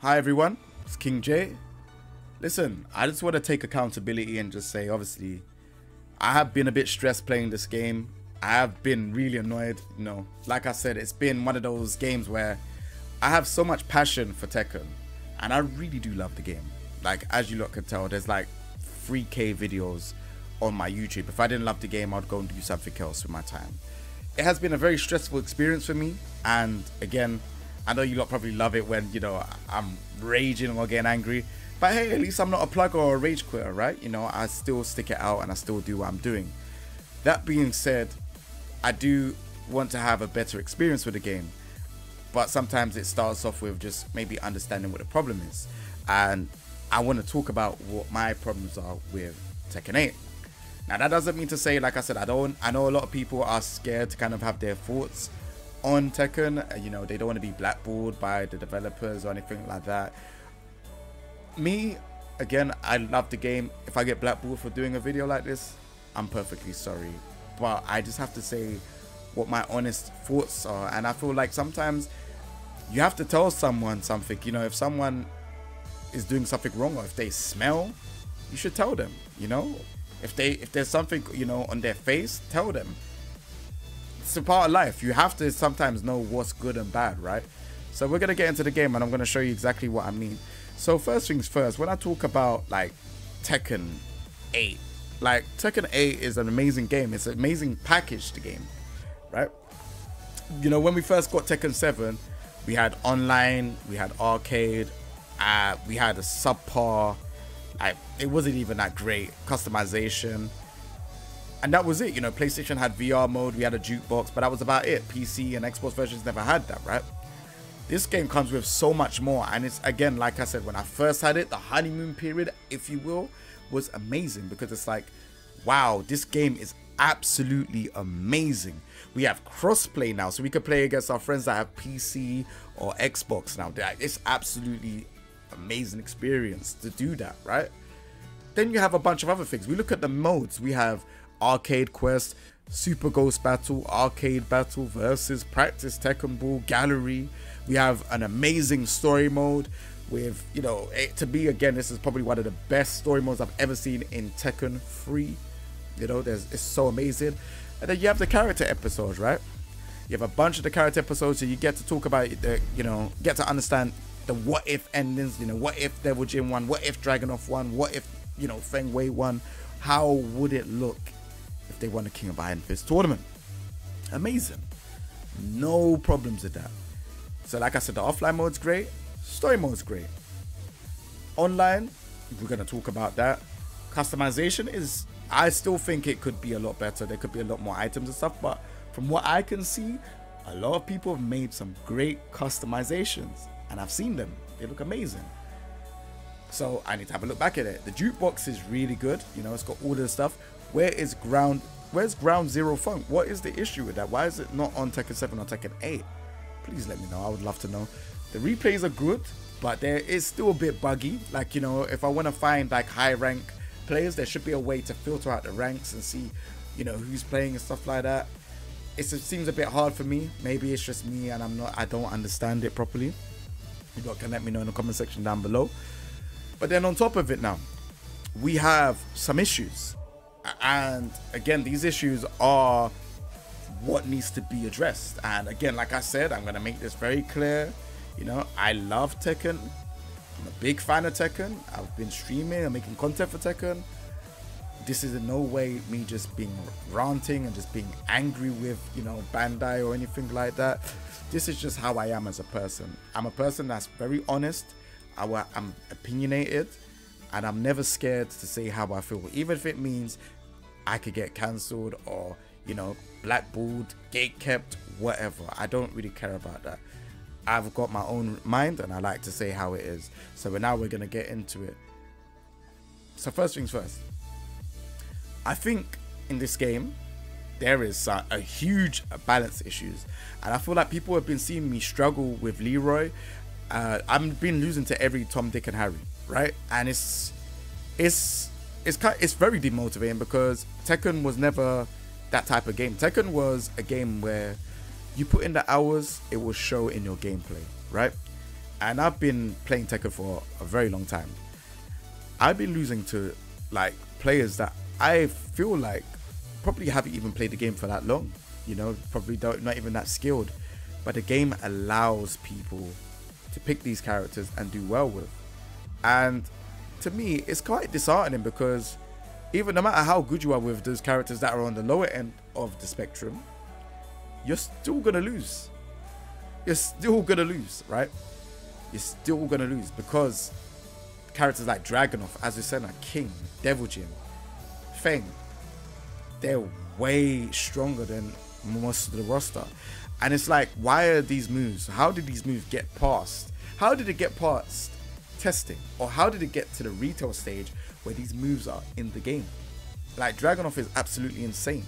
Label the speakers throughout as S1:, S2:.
S1: Hi everyone, it's King J. Listen, I just want to take accountability and just say, obviously, I have been a bit stressed playing this game. I have been really annoyed, like I said, it's been one of those games where I have so much passion for Tekken, and I really do love the game. Like, as you lot can tell, there's like 3K videos on my YouTube. If I didn't love the game, I'd go and do something else with my time. It has been a very stressful experience for me, and again, I know you lot probably love it when, I'm raging or getting angry, but hey, at least I'm not a plugger or a rage quitter, right? I still stick it out and I still do what I'm doing. That being said, I do want to have a better experience with the game, but sometimes it starts off with just maybe understanding what the problem is. And I want to talk about what my problems are with Tekken 8. Now, that doesn't mean to say, like I said, I know a lot of people are scared to kind of have their thoughts on Tekken. They don't want to be blackballed by the developers or anything like that. Me, again, I love the game. If I get blackballed for doing a video like this, I'm perfectly sorry, but I just have to say what my honest thoughts are. And I feel like sometimes you have to tell someone something. If someone is doing something wrong, or if they smell, you should tell them. If there's something on their face, tell them. It's a part of life. You have to sometimes know what's good and bad, right? So we're gonna get into the game and I'm gonna show you exactly what I mean. So first things first, when I talk about like Tekken 8, like Tekken 8 is an amazing game. It's an amazing packaged game, right? When we first got Tekken 7, we had online, we had arcade, we had a subpar, like it wasn't even that great, customization. And that was it. PlayStation had VR mode, we had a jukebox, but that was about it. PC and Xbox versions never had that, right? This game comes with so much more, and it's, again, like I said, when I first had it, the honeymoon period, if you will, was amazing, because it's like, wow, this game is absolutely amazing. We have crossplay now, so we can play against our friends that have PC or Xbox now. It's absolutely amazing experience to do that, right? Then you have a bunch of other things. We look at the modes. We have Arcade Quest, Super Ghost Battle, Arcade Battle versus Practice Tekken Ball, Gallery. We have an amazing story mode with, to me, again, this is probably one of the best story modes I've ever seen in Tekken 3. It's so amazing. And then you have the character episodes, right? You have a bunch of the character episodes, so you get to talk about the, get to understand the what if endings. What if Devil Jin won? What if Dragunov won? What if, Feng Wei won? How would it look if they won the King of Iron Fist tournament? Amazing. No problems with that. So like I said, the offline mode's great. Story mode's great. Online, we're going to talk about that. Customization is, I still think it could be a lot better. There could be a lot more items and stuff. But from what I can see, a lot of people have made some great customizations. And I've seen them. They look amazing. So I need to have a look back at it. The jukebox is really good. It's got all this stuff. Where's Ground Zero Funk? What is the issue with that? Why is it not on Tekken 7 or Tekken 8? Please let me know. I would love to know. The replays are good, but there is still a bit buggy. Like, if I want to find like high rank players, there should be a way to filter out the ranks and see, who's playing and stuff like that. It seems a bit hard for me. Maybe it's just me and I don't understand it properly. You guys can let me know in the comment section down below. But then on top of it now, we have some issues. And again, these issues are what needs to be addressed. And again, like I said, I'm going to make this very clear. I love Tekken. I'm a big fan of Tekken. I've been streaming and making content for Tekken. This is in no way me just being ranting and just being angry with, Bandai or anything like that. This is just how I am as a person. I'm a person that's very honest. I'm opinionated, and I'm never scared to say how I feel, even if it means I could get cancelled or, blackballed, gatekept, whatever. I don't really care about that. I've got my own mind, and I like to say how it is. So now we're going to get into it. So first things first. I think in this game, there is a huge balance issues. And I feel like people have been seeing me struggle with Leroy. I've been losing to every Tom, Dick and Harry, right? And it's very demotivating, because Tekken was never that type of game. Tekken was a game where you put in the hours, it will show in your gameplay, right? and I've been playing Tekken for a very long time. I've been losing to like players that I feel like probably haven't even played the game for that long, you know, probably not even that skilled, but the game allows people to pick these characters and do well with. And to me, it's quite disheartening, because even no matter how good you are with those characters that are on the lower end of the spectrum, you're still gonna lose. You're still gonna lose, right? You're still gonna lose, because characters like Dragunov, Azucena, King, Devil Jin, Feng, they're way stronger than most of the roster. And it's like, why are these moves? How did these moves get past? How did it get past testing? Or how did it get to the retail stage where these moves are in the game? Like, Dragunov is absolutely insane.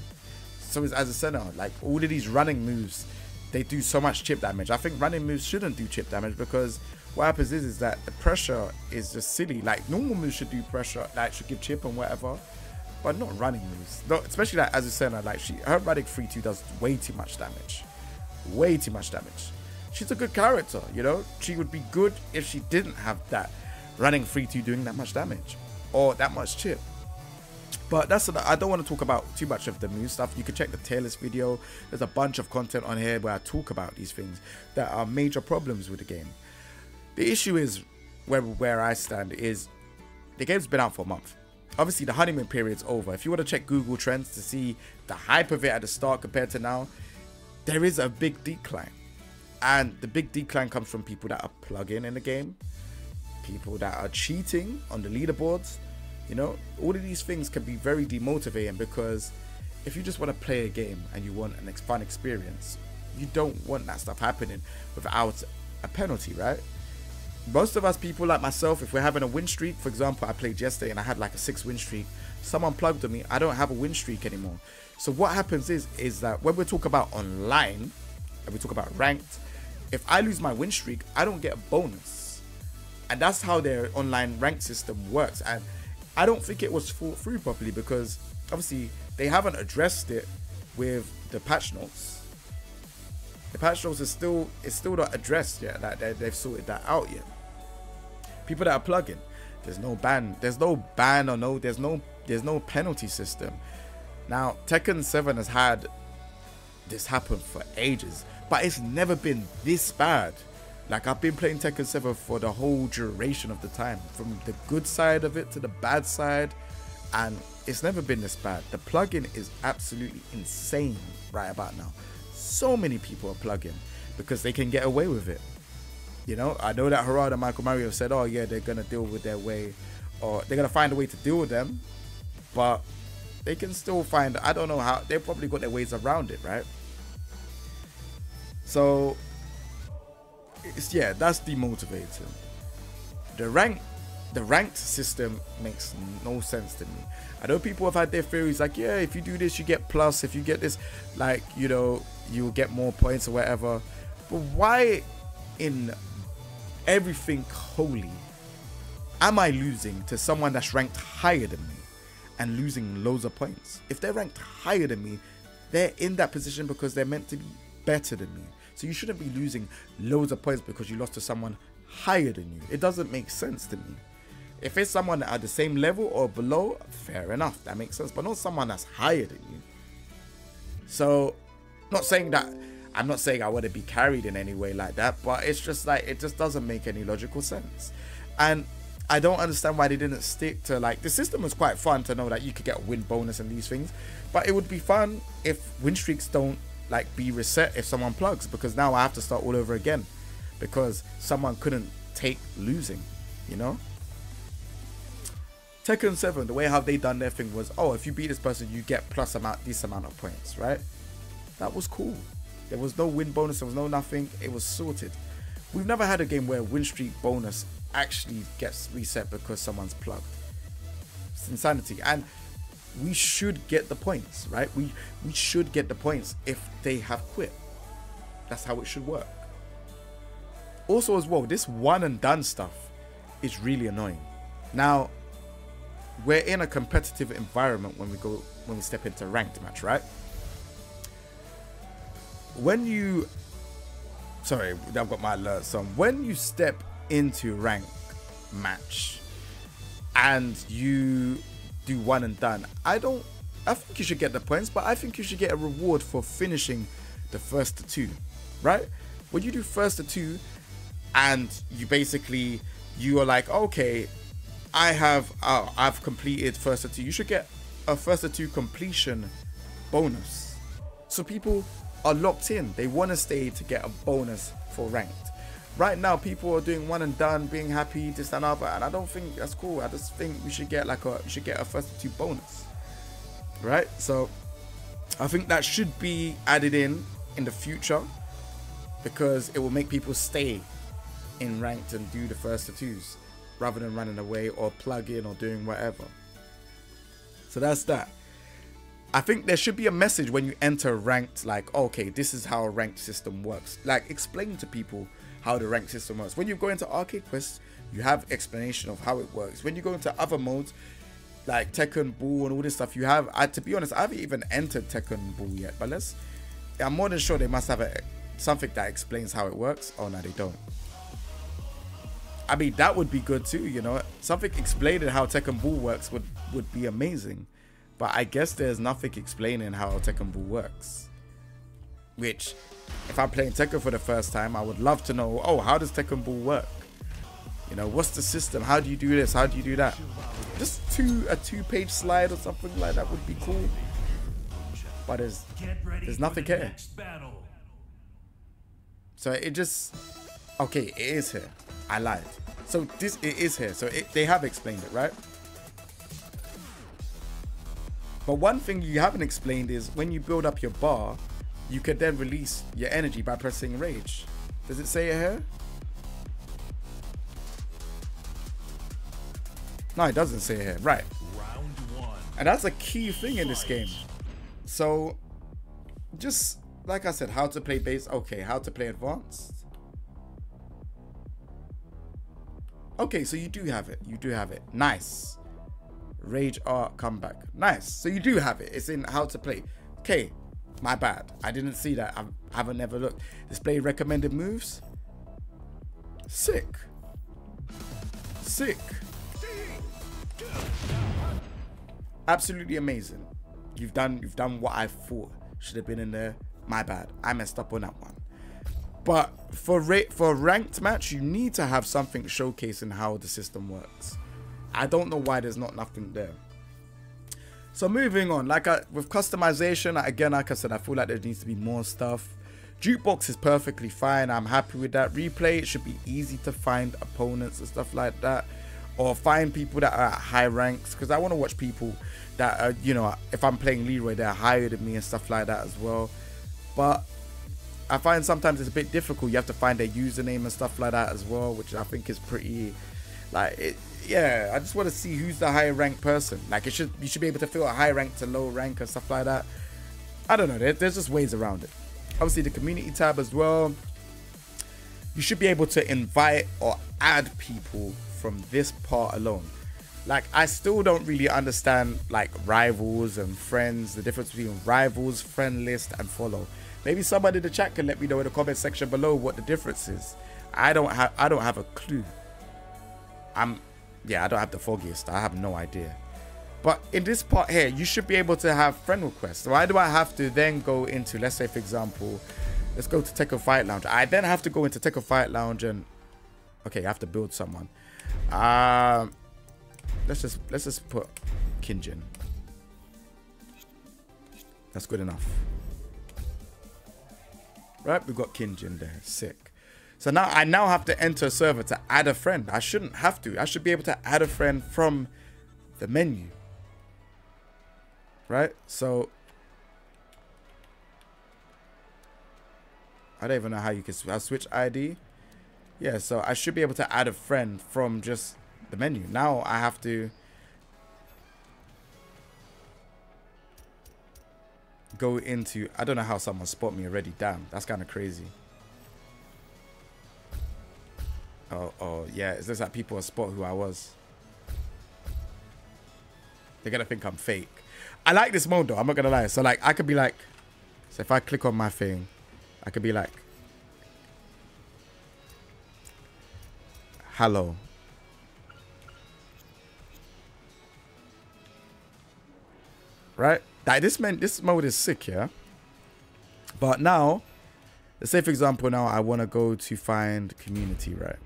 S1: So is Azucena. Like, all of these running moves, they do so much chip damage. I think running moves shouldn't do chip damage, because what happens is that the pressure is just silly. Like, normal moves should do pressure, like should give chip and whatever, but not running moves. No, especially like Azucena, like her running 3-2 does way too much damage. Way too much damage. She's a good character, you know. She would be good if she didn't have that running 3-2 doing that much damage or that much chip. But that's, I don't want to talk about too much of the move stuff. You can check the tier list video. There's a bunch of content on here where I talk about these things that are major problems with the game. The issue is, where I stand, is the game's been out for a month. Obviously, the honeymoon period's over. If you want to check Google Trends to see the hype of it at the start compared to now, there is a big decline. And the big decline comes from people that are plugging in the game, people that are cheating on the leaderboards. You know, all of these things can be very demotivating, because if you just want to play a game and you want a fun experience, you don't want that stuff happening without a penalty, right? Most of us people like myself, if we're having a win streak, for example, I played yesterday and I had like a 6 win streak. Someone plugged on me. I don't have a win streak anymore. So what happens is that when we talk about online and we talk about ranked, if I lose my win streak, I don't get a bonus. And that's how their online ranked system works. And I don't think it was thought through properly, because obviously they haven't addressed it with the patch notes. The patch notes is still not addressed yet. Like they've sorted that out yet. People that are plugging, there's no ban or there's no penalty system. Now Tekken 7 has had this happen for ages, but it's never been this bad. Like, I've been playing Tekken 7 for the whole duration of the time, from the good side of it to the bad side, and it's never been this bad. The plugin is absolutely insane right about now. So many people are plugging because they can get away with it. You know, I know that Harada and Michael Mario said, oh yeah, they're gonna deal with their way, or they're gonna find a way to deal with them, but they can still find, I don't know how, they've probably got their ways around it, right? So it's, yeah, that's demotivating. The ranked system makes no sense to me. I know people have had their theories like, yeah, if you do this you get plus, if you get this, like, you know, you'll get more points or whatever. But why in everything holy am I losing to someone that's ranked higher than me and losing loads of points? If they're ranked higher than me, they're in that position because they're meant to be better than me. So you shouldn't be losing loads of points because you lost to someone higher than you. It doesn't make sense to me. If it's someone at the same level or below, fair enough, that makes sense, but not someone that's higher than you. So, not saying that, I'm not saying I want to be carried in any way like that, but it's just like, it just doesn't make any logical sense. And I don't understand why they didn't stick to, like, the system was quite fun to know that you could get a win bonus and these things, but it would be fun if win streaks don't, like, be reset if someone plugs, because now I have to start all over again because someone couldn't take losing, you know? Tekken 7, the way how they done their thing was, oh, if you beat this person you get plus this amount of points, right? That was cool. There was no win bonus, there was no nothing, it was sorted. We've never had a game where win streak bonus actually gets reset because someone's plugged. It's insanity. And we should get the points, right? We should get the points if they have quit. That's how it should work. Also as well, this one and done stuff is really annoying. Now, we're in a competitive environment when we step into ranked match, right? When you sorry, I've got my alerts on. When you step into rank match and you do one and done, I think you should get the points, but I think you should get a reward for finishing the first to 2, right? When you do first to 2 and you are like, okay, I've completed first to 2, you should get a first to 2 completion bonus. So people are locked in, they want to stay to get a bonus for ranked. Right now people are doing one and done, being happy, this and other, and I don't think that's cool. I just think you should get a first to 2 bonus, right? So I think that should be added in the future, because it will make people stay in ranked and do the first to 2s rather than running away or plug in or doing whatever. So that's that. I think there should be a message when you enter ranked, like, okay, this is how a ranked system works. Like, explain to people how the ranked system works. When you go into arcade quests, you have explanation of how it works. When you go into other modes like Tekken Ball and all this stuff, you have, to be honest, I haven't even entered Tekken Ball yet, but I'm more than sure they must have something that explains how it works. Oh no, they don't. I mean, that would be good too, you know, something explaining how Tekken Ball works would be amazing. But I guess there's nothing explaining how Tekken Ball works, which, if I'm playing Tekken for the first time, I would love to know, oh, how does Tekken Ball work? You know, what's the system? How do you do this? How do you do that? Just a 2-page slide or something like that would be cool. But there's nothing here. So it just, okay, it is here. I lied. So it is here. So they have explained it, right? But one thing you haven't explained is when you build up your bar, you can then release your energy by pressing rage. Does it say it here? No, it doesn't say it here. Right. Round 1. And that's a key thing in this game. So, just like I said, how to play base. Okay, how to play advanced. Okay, so you do have it. You do have it. Nice. Rage art comeback. Nice. So you do have it. It's in how to play. Okay. My bad. I didn't see that. I haven't never looked. Display recommended moves. Sick. Sick. Absolutely amazing. You've done what I thought should have been in there. My bad. I messed up on that one. But for a ranked match, you need to have something showcasing how the system works. I don't know why there's nothing there. So moving on, with customization, again, like I said, I feel like there needs to be more stuff. Jukebox is perfectly fine. I'm happy with that. Replay, it should be easy to find opponents and stuff like that, or find people that are at high ranks, because I want to watch people that are, you know, if I'm playing Leroy, they're higher than me and stuff like that as well. But I find sometimes it's a bit difficult. You have to find their username and stuff like that as well, which I think is pretty, yeah, I just want to see who's the higher ranked person. Like, you should be able to feel a high rank to low rank and stuff like that. I don't know. There's just ways around it. Obviously, the community tab as well. You should be able to invite or add people from this part alone. Like, I still don't really understand like rivals and friends, the difference between rivals, friend list, and follow. Maybe somebody in the chat can let me know in the comment section below what the difference is. I don't have a clue. Yeah, I don't have the foggiest. I have no idea. But in this part here, you should be able to have friend requests. Why do I have to then go into, let's say for example, let's go to Tekken Fight Lounge. I then have to go into Tekken Fight Lounge and, okay, I have to build someone. Let's just put Kinjin. That's good enough. Right, we've got Kinjin there. Sick. So now I have to enter a server to add a friend. I shouldn't have to. I should be able to add a friend from the menu. Right? So I don't even know how you can switch ID. Yeah, so I should be able to add a friend from just the menu. Now I have to go into, I don't know how someone spot me already. Damn, that's kind of crazy. Oh yeah, it's just that people will spot who I was. They're gonna think I'm fake. I like this mode though, I'm not gonna lie. So like I could be like, so if I click on my thing, I could be like, Hello. Right? Like this mode is sick, yeah? But now, let's say for example now I want to go to find community, right?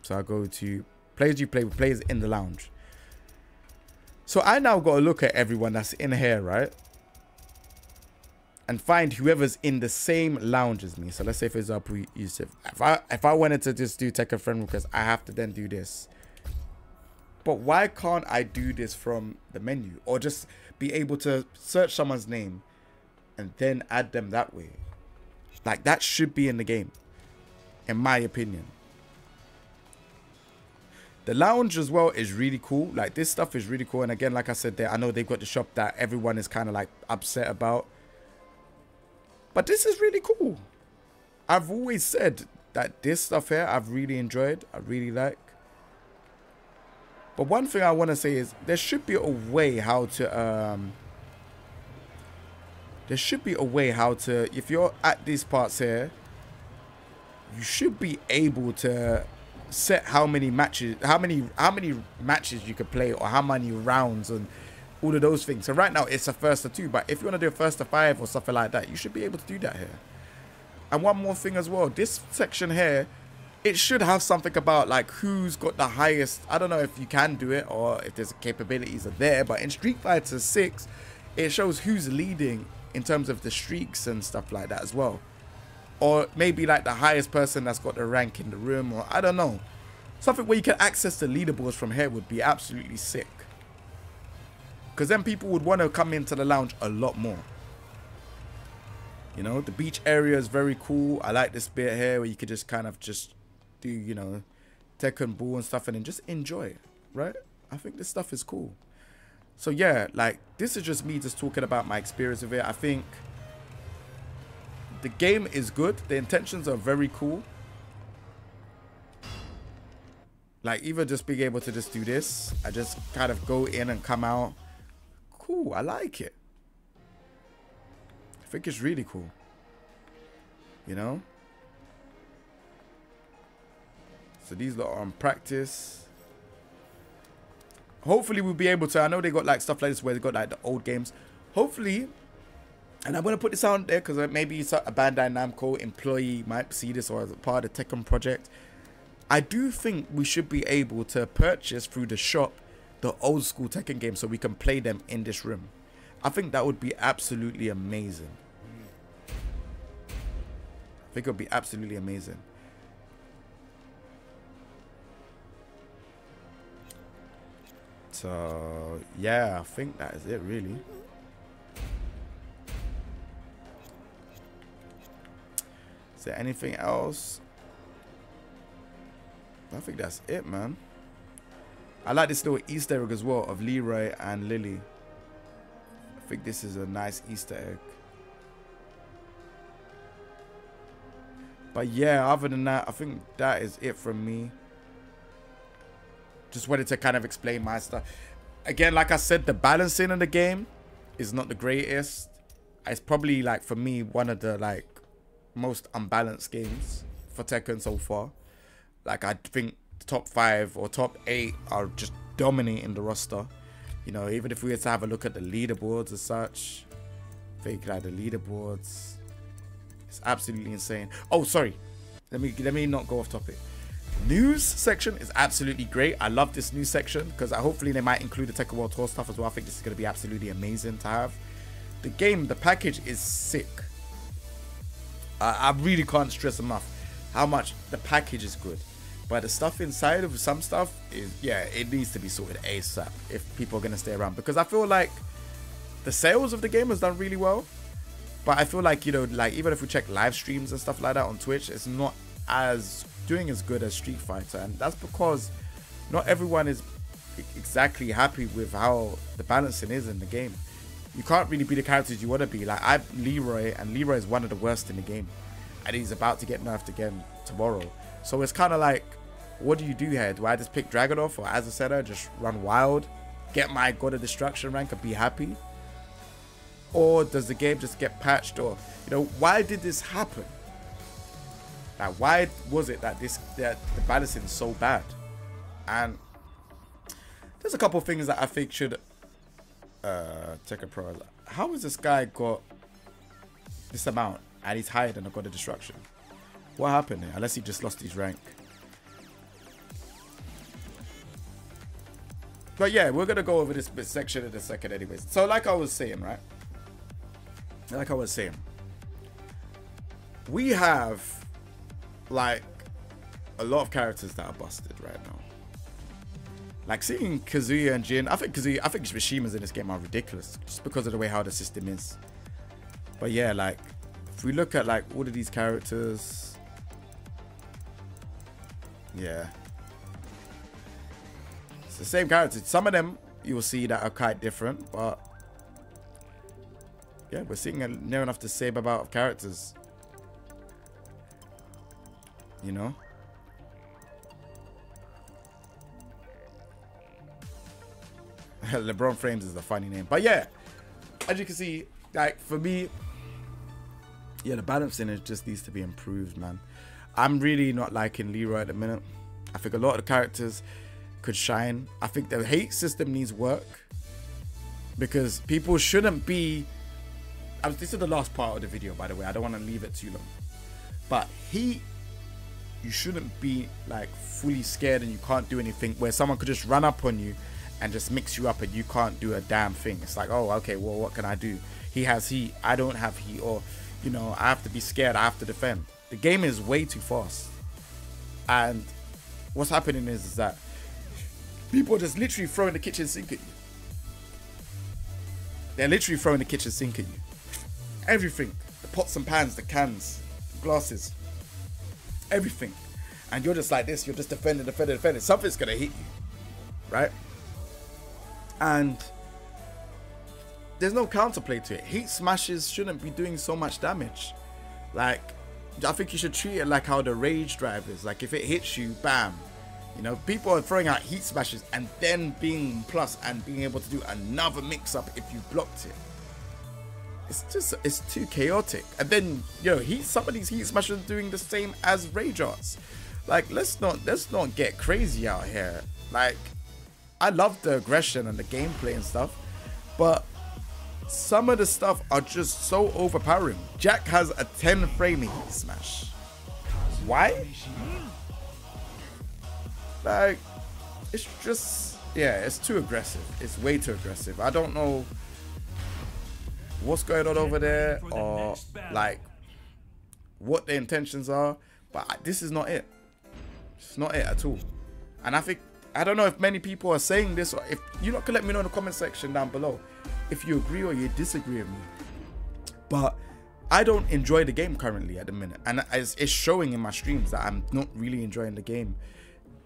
S1: So I go to players you play with, players in the lounge. So I now got to look at everyone that's in here, right? And find whoever's in the same lounge as me. So let's say for example, Yusuf. If I wanted to just do take a friend request, I have to then do this. But why can't I do this from the menu? Or just be able to search someone's name and then add them that way? Like, that should be in the game, in my opinion. The lounge as well is really cool. Like, this stuff is really cool. And again, like I said there, I know they've got the shop that everyone is kind of like upset about. But this is really cool. I've always said that this stuff here I've really enjoyed. I really like. But one thing I want to say is there should be a way how to if you're at these parts here, you should be able to set how many matches you could play, or how many rounds and all of those things. So right now it's a first to 2, but if you want to do a first to 5 or something like that, you should be able to do that here. And one more thing as well, this section here, it should have something about like who's got the highest. I don't know if you can do it or if there's capabilities are there, but in Street Fighter 6 it shows who's leading in terms of the streaks and stuff like that as well. Or maybe like the highest person that's got the rank in the room, or I don't know. Something where you can access the leaderboards from here would be absolutely sick. Because then people would want to come into the lounge a lot more. You know, the beach area is very cool. I like this bit here where you could just kind of just do, you know, Tekken ball and stuff and then just enjoy it, right? I think this stuff is cool. So yeah, like, this is just me just talking about my experience with it. I think the game is good. The intentions are very cool. Like, even just being able to just do this, I just kind of go in and come out. Cool, I like it. I think it's really cool. You know? So these lot are on practice. Hopefully we'll be able to. I know they got like stuff like this where they got like the old games. Hopefully, and I'm going to put this out there because maybe a Bandai Namco employee might see this or as a part of the Tekken project. I do think we should be able to purchase through the shop the old school Tekken games so we can play them in this room. I think that would be absolutely amazing. I think it would be absolutely amazing. So yeah, I think that is it really. Is there anything else? I think that's it, man. I like this little Easter egg as well of Leroy and Lily. I think this is a nice Easter egg. But yeah, other than that, I think that is it from me. Just wanted to kind of explain my stuff. Again, like I said, the balancing in the game is not the greatest. It's probably, like, for me, one of the, like, most unbalanced games for Tekken so far. Like, I think top 5 or top 8 are just dominating the roster. You know, even if we were to have a look at the leaderboards as such. I think, like, the leaderboards, it's absolutely insane. Oh, sorry. Let me not go off topic. News section is absolutely great. I love this news section because hopefully they might include the Tekken World Tour stuff as well. I think this is going to be absolutely amazing to have. The game, the package is sick. I really can't stress enough how much the package is good. But the stuff inside of some stuff is, yeah, it needs to be sorted ASAP if people are going to stay around. Because I feel like the sales of the game has done really well. But I feel like, you know, like even if we check live streams and stuff like that on Twitch, it's not as doing as good as Street Fighter. And that's because not everyone is exactly happy with how the balancing is in the game. You can't really be the characters you want to be. Like, I'm Leroy, and Leroy is one of the worst in the game. And he's about to get nerfed again tomorrow. So it's kind of like, what do you do here? Do I just pick Dragunov or as a setter, just run wild, get my God of Destruction rank and be happy? Or does the game just get patched? Or, you know, why did this happen? Like, why was it that the balancing is so bad? And there's a couple of things that I think should Tekken Pro. How has this guy got this amount and he's higher than a God of Destruction? What happened there? Unless he just lost his rank. But yeah, we're gonna go over this bit section in a second anyways. So like I was saying, right? Like I was saying, we have like a lot of characters that are busted right now. Like seeing Kazuya and Jin, I think Mishimas in this game are ridiculous just because of the way how the system is. But yeah, like if we look at like all of these characters, yeah, it's the same characters. Some of them you will see that are quite different, but yeah, we're seeing near enough the same amount of characters. You know? LeBron Frames is a funny name. But yeah, as you can see, like for me, yeah, the balancing just needs to be improved, man. I'm really not liking Leroy at the minute. I think a lot of the characters could shine. I think the hate system needs work. Because people shouldn't be... this is the last part of the video, by the way. I don't want to leave it too long. But you shouldn't be like fully scared and you can't do anything, where someone could just run up on you and just mix you up and you can't do a damn thing. It's like, oh, okay, well, what can I do? He has heat, I don't have heat, or, you know, I have to be scared, I have to defend. The game is way too fast. And what's happening is that people are just literally throwing the kitchen sink at you. They're literally throwing the kitchen sink at you. Everything. The pots and pans, the cans, the glasses. Everything. And you're just like this. You're just defending. Something's going to hit you. Right? And there's no counterplay to it. Heat smashes shouldn't be doing so much damage. Like, I think you should treat it like how the rage drive is. Like, if it hits you, bam. You know, people are throwing out heat smashes and then being plus and being able to do another mix-up if you blocked it. It's too chaotic. And then, you know, some of these heat smashes are doing the same as rage arts. Like, let's not get crazy out here. Like, I love the aggression and the gameplay and stuff, but some of the stuff are just so overpowering. Jack has a 10 frame heat smash. Why? Like, it's just, yeah, it's too aggressive. It's way too aggressive. I don't know what's going on over there or like what the intentions are, but this is not it. It's not it at all. And I don't know if many people are saying this, or if you're not gonna let me know in the comment section down below if you agree or you disagree with me. But I don't enjoy the game currently at the minute, and it's showing in my streams that I'm not really enjoying the game.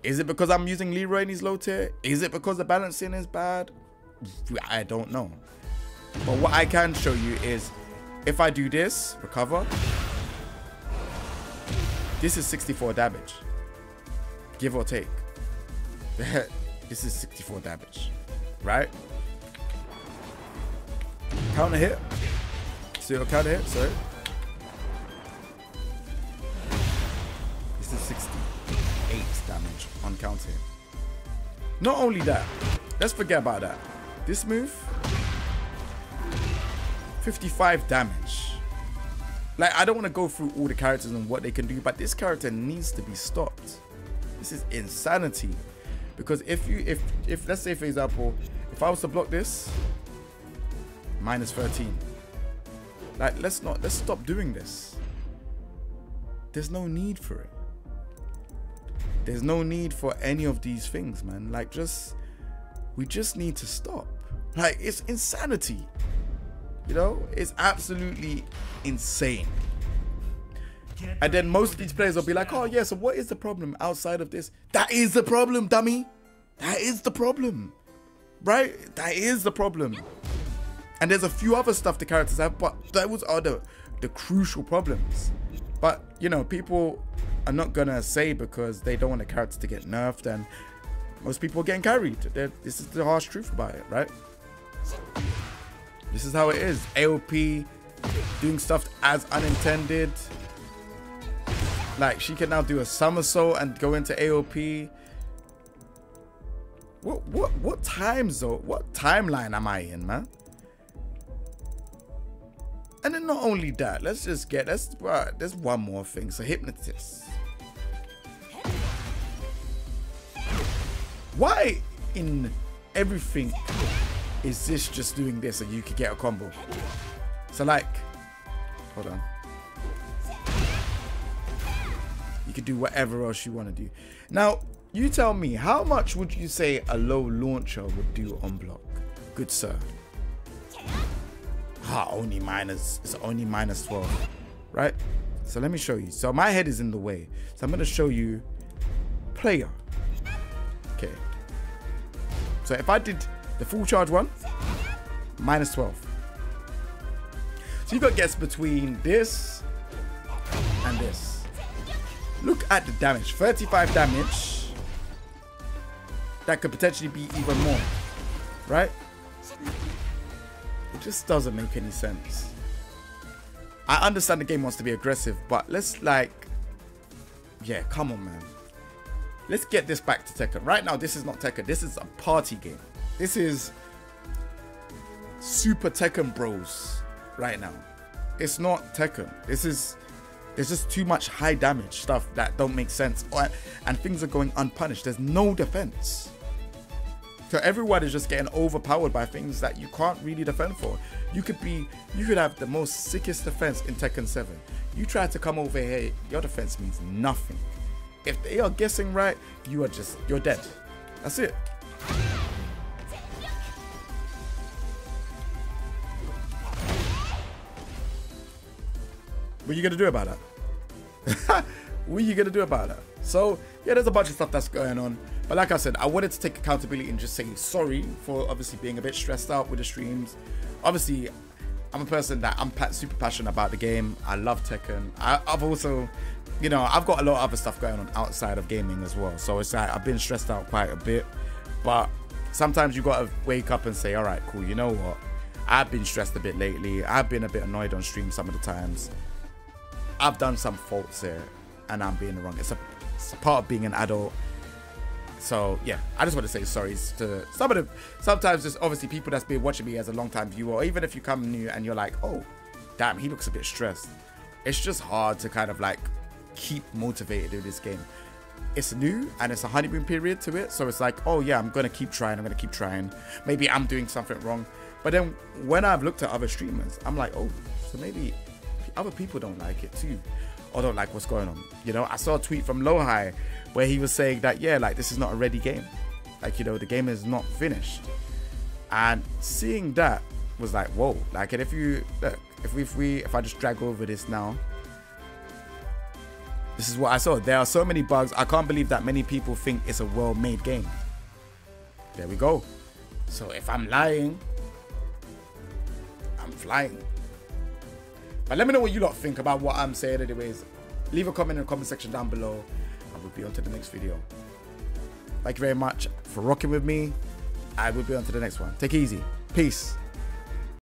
S1: Is it because I'm using Leroy in his low tier? Is it because the balancing is bad? I don't know. But what I can show you is, if I do this, recover, this is 64 damage. Give or take. This is 64 damage. Right? Counter hit. So your counter hit, sorry. This is 68 damage on counter hit. Not only that, let's forget about that. This move, 55 damage. Like, I don't want to go through all the characters and what they can do, but this character needs to be stopped. This is insanity. Because if let's say, for example, if I was to block this, minus 13. Like, let's stop doing this. There's no need for it. There's no need for any of these things, man. Like, we just need to stop. Like, it's insanity. You know, it's absolutely insane. And then most of these players will be like, oh yeah, so what is the problem outside of this? That is the problem, dummy. That is the problem. Right? That is the problem. And there's a few other stuff the characters have, but those are the crucial problems. But, you know, people are not gonna say because they don't want the character to get nerfed, and most people are getting carried. This is the harsh truth about it, right? This is how it is. AOP, doing stuff as unintended. Like, she can now do a somersault and go into AOP. What time zone? What timeline am I in, man? And then not only that, let's just get, there's one more thing. So hypnotist. Why in everything is this just doing this and you could get a combo? So like, hold on. You could do whatever else you want to do. Now, you tell me, how much would you say a low launcher would do on block? Good sir. Ah, it's only minus 12, right? So let me show you. So my head is in the way. So I'm going to show you player. Okay. So if I did the full charge one, minus 12. So you've got to guess between this and this. Look at the damage. 35 damage. That could potentially be even more, right? It just doesn't make any sense. I understand the game wants to be aggressive, but let's like, yeah, come on, man. Let's get this back to Tekken. Right now, this is not Tekken. This is a party game. This is Super Tekken Bros right now. It's not Tekken. There's just too much high damage stuff that don't make sense. And things are going unpunished. There's no defense. So everyone is just getting overpowered by things that you can't really defend for. You could have the most sickest defense in Tekken 7. You try to come over here, your defense means nothing. If they are guessing right, you're dead. That's it. What are you gonna do about that? What are you gonna do about that? So yeah, there's a bunch of stuff that's going on. But like I said, I wanted to take accountability and just say sorry for obviously being a bit stressed out with the streams. Obviously, I'm a person that I'm super passionate about the game. I love Tekken. I've also, you know, I've got a lot of other stuff going on outside of gaming as well. So it's like I've been stressed out quite a bit. But sometimes you got to wake up and say, all right, cool, you know what? I've been stressed a bit lately. I've been a bit annoyed on stream some of the times. I've done some faults here and I'm being wrong. It's a part of being an adult. So yeah, I just want to say sorry to sometimes there's obviously people that's been watching me as a long time viewer, or even if you come new and you're like, oh damn, he looks a bit stressed. It's just hard to kind of like keep motivated in this game. It's new and it's a honeymoon period to it, so it's like, oh yeah, I'm gonna keep trying, maybe I'm doing something wrong. But then when I've looked at other streamers, I'm like, oh, so maybe other people don't like it too, or don't like what's going on. You know, I saw a tweet from Lowhigh where he was saying that, yeah, like this is not a ready game. Like, you know, the game is not finished. And seeing that was like, whoa. Like, and if you look, if I just drag over this now, this is what I saw. There are so many bugs. I can't believe that many people think it's a well-made game. There we go. So if I'm lying, I'm flying. But let me know what you lot think about what I'm saying anyways. Leave a comment in the comment section down below. I will be on to the next video. Thank you very much for rocking with me. I will be on to the next one. Take it easy. Peace.